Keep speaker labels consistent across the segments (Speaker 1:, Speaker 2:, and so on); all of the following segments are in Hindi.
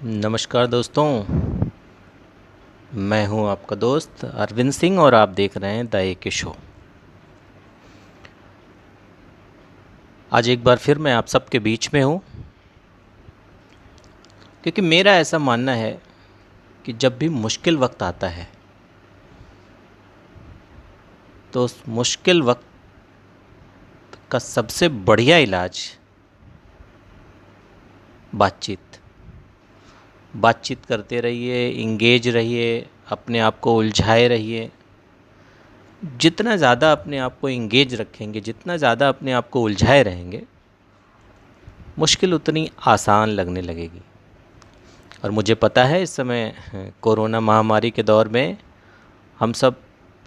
Speaker 1: नमस्कार दोस्तों। मैं हूं आपका दोस्त अरविंद सिंह और आप देख रहे हैं द ए शो। आज एक बार फिर मैं आप सबके बीच में हूं, क्योंकि मेरा ऐसा मानना है कि जब भी मुश्किल वक्त आता है तो उस मुश्किल वक्त का सबसे बढ़िया इलाज बातचीत करते रहिए, इंगेज रहिए, अपने आप को उलझाए रहिए। जितना ज़्यादा अपने आप को इंगेज रखेंगे, जितना ज़्यादा अपने आप को उलझाए रहेंगे, मुश्किल उतनी आसान लगने लगेगी। और मुझे पता है इस समय कोरोना महामारी के दौर में हम सब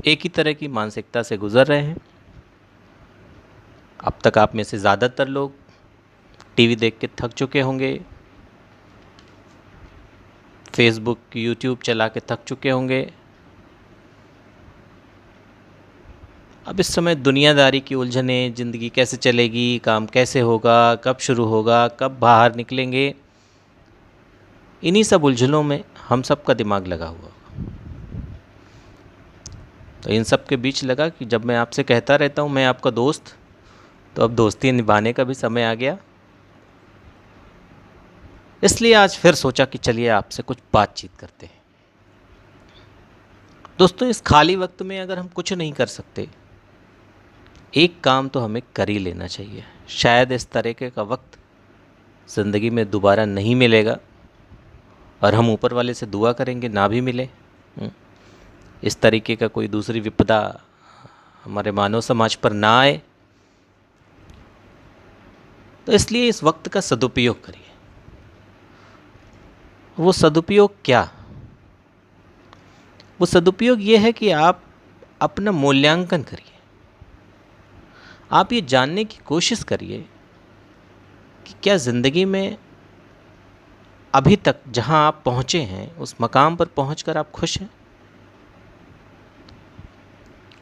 Speaker 1: एक ही तरह की मानसिकता से गुज़र रहे हैं। अब तक आप में से ज़्यादातर लोग टीवी देख के थक चुके होंगे, फेसबुक, यूट्यूब चला के थक चुके होंगे। अब इस समय दुनियादारी की उलझनें, ज़िंदगी कैसे चलेगी, काम कैसे होगा, कब शुरू होगा, कब बाहर निकलेंगे, इन्हीं सब उलझनों में हम सब का दिमाग लगा हुआ। तो इन सब के बीच लगा कि जब मैं आपसे कहता रहता हूँ मैं आपका दोस्त, तो अब दोस्ती निभाने का भी समय आ गया। इसलिए आज फिर सोचा कि चलिए आपसे कुछ बातचीत करते हैं। दोस्तों, इस खाली वक्त में अगर हम कुछ नहीं कर सकते, एक काम तो हमें कर ही लेना चाहिए। शायद इस तरीके का वक्त ज़िंदगी में दोबारा नहीं मिलेगा और हम ऊपर वाले से दुआ करेंगे ना भी मिले। इस तरीके का कोई दूसरी विपदा हमारे मानव समाज पर ना आए। तो इसलिए इस वक्त का सदुपयोग करिए। वो सदुपयोग क्या? वो सदुपयोग ये है कि आप अपना मूल्यांकन करिए। आप ये जानने की कोशिश करिए कि क्या ज़िंदगी में अभी तक जहां आप पहुंचे हैं, उस मकाम पर पहुंचकर आप खुश हैं?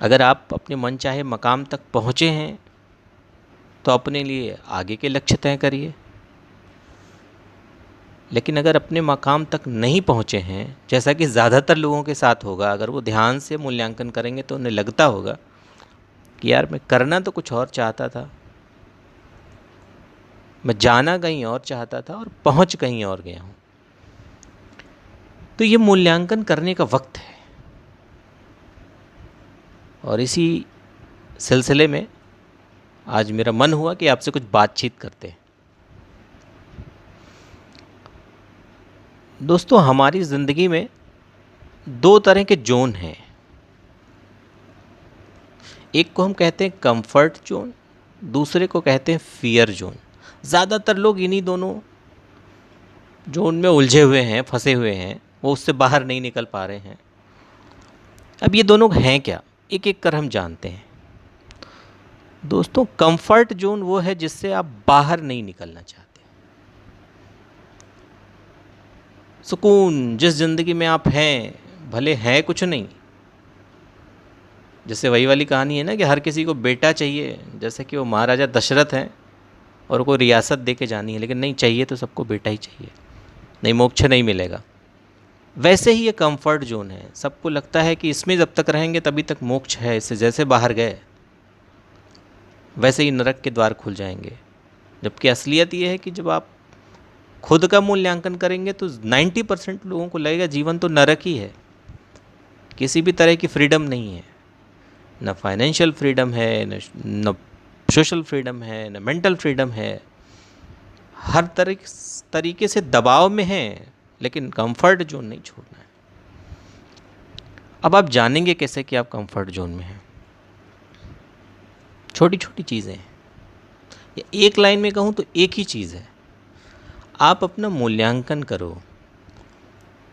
Speaker 1: अगर आप अपने मन चाहे मकाम तक पहुंचे हैं तो अपने लिए आगे के लक्ष्य तय करिए। लेकिन अगर अपने मकाम तक नहीं पहुंचे हैं, जैसा कि ज़्यादातर लोगों के साथ होगा, अगर वो ध्यान से मूल्यांकन करेंगे तो उन्हें लगता होगा कि यार मैं करना तो कुछ और चाहता था, मैं जाना कहीं और चाहता था और पहुंच कहीं और गया हूं। तो ये मूल्यांकन करने का वक्त है। और इसी सिलसिले में आज मेरा मन हुआ कि आपसे कुछ बातचीत करते हैं। दोस्तों, हमारी ज़िंदगी में दो तरह के जोन हैं। एक को हम कहते हैं कंफर्ट जोन, दूसरे को कहते हैं फियर जोन। ज़्यादातर लोग इन्हीं दोनों जोन में उलझे हुए हैं, फंसे हुए हैं, वो उससे बाहर नहीं निकल पा रहे हैं। अब ये दोनों हैं क्या, एक एक कर हम जानते हैं। दोस्तों, कंफर्ट जोन वो है जिससे आप बाहर नहीं निकलना चाहते। सुकून, जिस ज़िंदगी में आप हैं, भले हैं कुछ नहीं। जैसे वही वाली कहानी है ना कि हर किसी को बेटा चाहिए, जैसे कि वो महाराजा दशरथ हैं और कोई रियासत दे के जानी है, लेकिन नहीं, चाहिए तो सबको बेटा ही चाहिए, नहीं मोक्ष नहीं मिलेगा। वैसे ही ये कंफर्ट जोन है। सबको लगता है कि इसमें जब तक रहेंगे तभी तक मोक्ष है, इससे जैसे बाहर गए वैसे ही नरक के द्वार खुल जाएंगे। जबकि असलियत ये है कि जब आप खुद का मूल्यांकन करेंगे तो 90% लोगों को लगेगा जीवन तो नरक ही है। किसी भी तरह की फ्रीडम नहीं है, न फाइनेंशियल फ्रीडम है, न सोशल फ्रीडम है, न मेंटल फ्रीडम है। हर तरीके से दबाव में है, लेकिन कंफर्ट जोन नहीं छोड़ना है। अब आप जानेंगे कैसे कि आप कंफर्ट जोन में हैं? छोटी छोटी चीज़ें हैं, या एक लाइन में कहूँ तो एक ही चीज़ है। आप अपना मूल्यांकन करो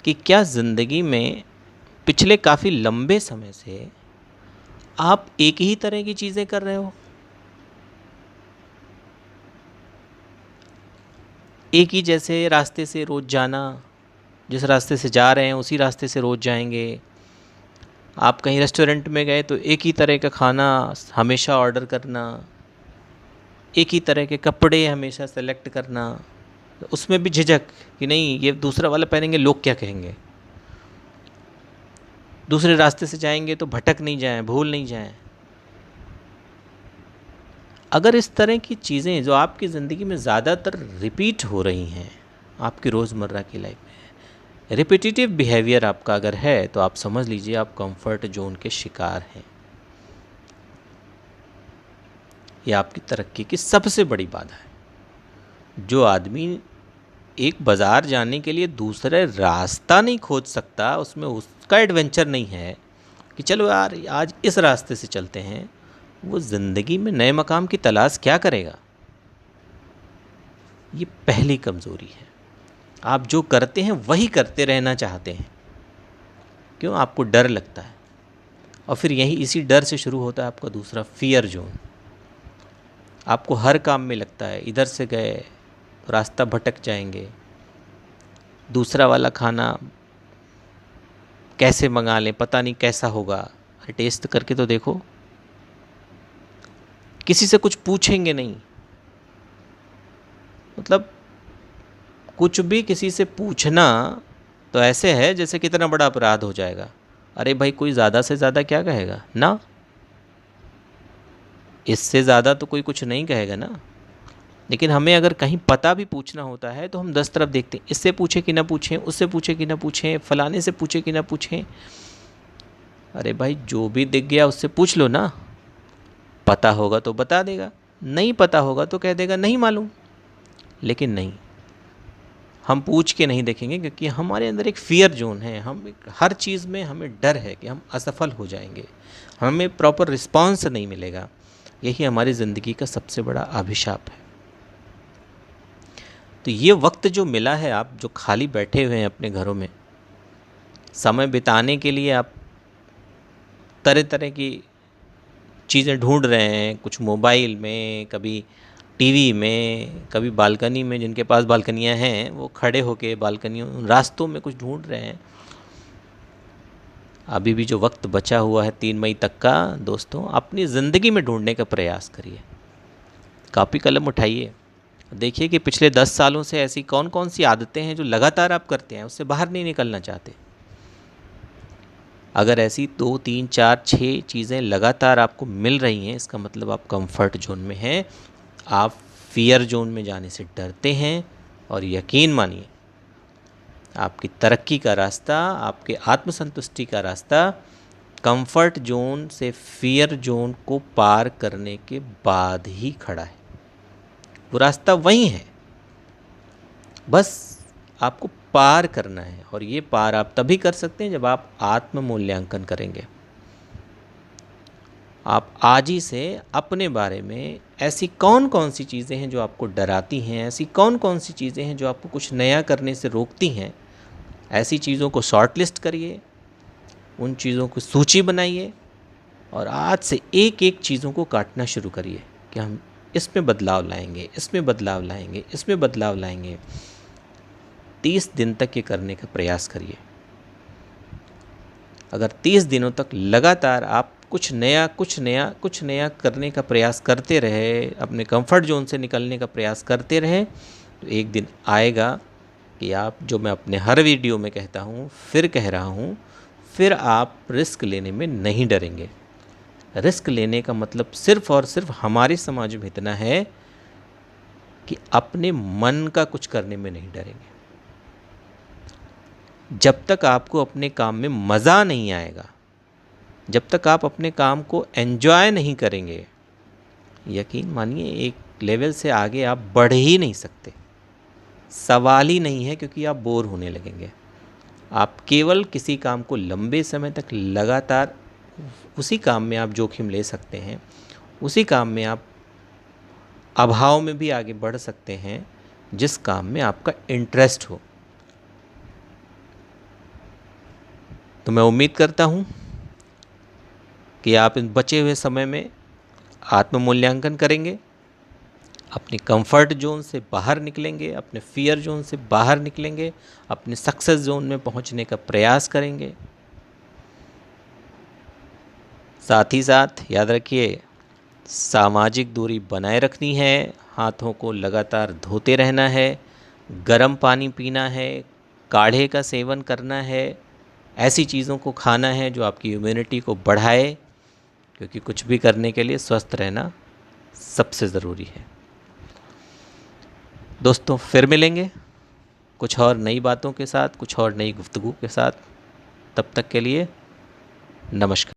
Speaker 1: कि क्या ज़िंदगी में पिछले काफ़ी लंबे समय से आप एक ही तरह की चीज़ें कर रहे हो। एक ही जैसे रास्ते से रोज़ जाना, जिस रास्ते से जा रहे हैं उसी रास्ते से रोज़ जाएंगे। आप कहीं रेस्टोरेंट में गए तो एक ही तरह का खाना हमेशा ऑर्डर करना, एक ही तरह के कपड़े हमेशा सेलेक्ट करना, तो उसमें भी झिझक कि नहीं ये दूसरा वाला पहनेंगे लोग क्या कहेंगे, दूसरे रास्ते से जाएंगे तो भटक नहीं जाएं, भूल नहीं जाएं। अगर इस तरह की चीज़ें जो आपकी ज़िंदगी में ज़्यादातर रिपीट हो रही हैं आपकी रोज़मर्रा की लाइफ में, रिपीटिटिव बिहेवियर आपका अगर है, तो आप समझ लीजिए आप कंफर्ट जोन के शिकार हैं। यह आपकी तरक्की की सबसे बड़ी बाधा है। जो आदमी एक बाज़ार जाने के लिए दूसरा रास्ता नहीं खोज सकता, उसमें उसका एडवेंचर नहीं है कि चलो यार आज इस रास्ते से चलते हैं, वो ज़िंदगी में नए मकाम की तलाश क्या करेगा। ये पहली कमज़ोरी है। आप जो करते हैं वही करते रहना चाहते हैं। क्यों? आपको डर लगता है। और फिर यही इसी डर से शुरू होता है आपका दूसरा फियर जोन। आपको हर काम में लगता है इधर से गए तो रास्ता भटक जाएंगे, दूसरा वाला खाना कैसे मंगा लें, पता नहीं कैसा होगा, अरे टेस्ट करके तो देखो। किसी से कुछ पूछेंगे नहीं, मतलब कुछ भी किसी से पूछना तो ऐसे है जैसे कितना बड़ा अपराध हो जाएगा। अरे भाई कोई ज़्यादा से ज़्यादा क्या कहेगा ना, इससे ज़्यादा तो कोई कुछ नहीं कहेगा ना। लेकिन हमें अगर कहीं पता भी पूछना होता है तो हम 10 तरफ देखते हैं, इससे पूछे कि ना पूछें, उससे पूछे कि ना पूछें, फलाने से पूछे कि ना पूछें। अरे भाई जो भी दिख गया उससे पूछ लो ना, पता होगा तो बता देगा, नहीं पता होगा तो कह देगा नहीं मालूम। लेकिन नहीं, हम पूछ के नहीं देखेंगे क्योंकि हमारे अंदर एक फियर जोन है। हर चीज़ में हमें डर है कि हम असफल हो जाएंगे, हमें प्रॉपर रिस्पांस नहीं मिलेगा। यही हमारी ज़िंदगी का सबसे बड़ा अभिशाप है। तो ये वक्त जो मिला है, आप जो खाली बैठे हुए हैं अपने घरों में, समय बिताने के लिए आप तरह तरह की चीज़ें ढूंढ रहे हैं, कुछ मोबाइल में, कभी टीवी में, कभी बालकनी में, जिनके पास बालकनियां हैं वो खड़े होके बालकनियों रास्तों में कुछ ढूंढ रहे हैं। अभी भी जो वक्त बचा हुआ है 3 मई तक का, दोस्तों अपनी ज़िंदगी में ढूंढने का प्रयास करिए। कॉपी कलम उठाइए, देखिए कि पिछले 10 सालों से ऐसी कौन कौन सी आदतें हैं जो लगातार आप करते हैं, उससे बाहर नहीं निकलना चाहते। अगर ऐसी 2, 3, 4, 6 चीज़ें लगातार आपको मिल रही हैं, इसका मतलब आप कंफर्ट जोन में हैं, आप फियर जोन में जाने से डरते हैं। और यकीन मानिए आपकी तरक्की का रास्ता, आपके आत्मसंतुष्टि का रास्ता कंफर्ट जोन से फियर जोन को पार करने के बाद ही खड़ा है। वो रास्ता वही है, बस आपको पार करना है। और ये पार आप तभी कर सकते हैं जब आप आत्म मूल्यांकन करेंगे। आप आज ही से अपने बारे में ऐसी कौन कौन सी चीज़ें हैं जो आपको डराती हैं, ऐसी कौन कौन सी चीज़ें हैं जो आपको कुछ नया करने से रोकती हैं, ऐसी चीज़ों को शॉर्ट लिस्ट करिए, उन चीज़ों की सूची बनाइए और आज से एक एक चीज़ों को काटना शुरू करिए कि हम इसमें बदलाव लाएंगे, इसमें बदलाव लाएंगे, इसमें बदलाव लाएंगे। 30 दिन तक ये करने का प्रयास करिए। अगर 30 दिनों तक लगातार आप कुछ नया कुछ नया कुछ नया करने का प्रयास करते रहे, अपने कंफर्ट जोन से निकलने का प्रयास करते रहे, तो एक दिन आएगा कि आप, जो मैं अपने हर वीडियो में कहता हूँ, फिर कह रहा हूँ, फिर आप रिस्क लेने में नहीं डरेंगे। रिस्क लेने का मतलब सिर्फ़ और सिर्फ हमारे समाज में इतना है कि अपने मन का कुछ करने में नहीं डरेंगे। जब तक आपको अपने काम में मज़ा नहीं आएगा, जब तक आप अपने काम को एंजॉय नहीं करेंगे, यकीन मानिए एक लेवल से आगे आप बढ़ ही नहीं सकते। सवाल ही नहीं है, क्योंकि आप बोर होने लगेंगे। आप केवल किसी काम को लंबे समय तक लगातार उसी काम में आप जोखिम ले सकते हैं, उसी काम में आप अभाव में भी आगे बढ़ सकते हैं जिस काम में आपका इंटरेस्ट हो। तो मैं उम्मीद करता हूँ कि आप इन बचे हुए समय में आत्म मूल्यांकन करेंगे, अपने कंफर्ट जोन से बाहर निकलेंगे, अपने फियर जोन से बाहर निकलेंगे, अपने सक्सेस जोन में पहुंचने का प्रयास करेंगे। साथ ही साथ याद रखिए, सामाजिक दूरी बनाए रखनी है, हाथों को लगातार धोते रहना है, गर्म पानी पीना है, काढ़े का सेवन करना है, ऐसी चीज़ों को खाना है जो आपकी इम्यूनिटी को बढ़ाए, क्योंकि कुछ भी करने के लिए स्वस्थ रहना सबसे ज़रूरी है। दोस्तों फिर मिलेंगे कुछ और नई बातों के साथ, कुछ और नई गुफ्तगू के साथ। तब तक के लिए नमस्कार।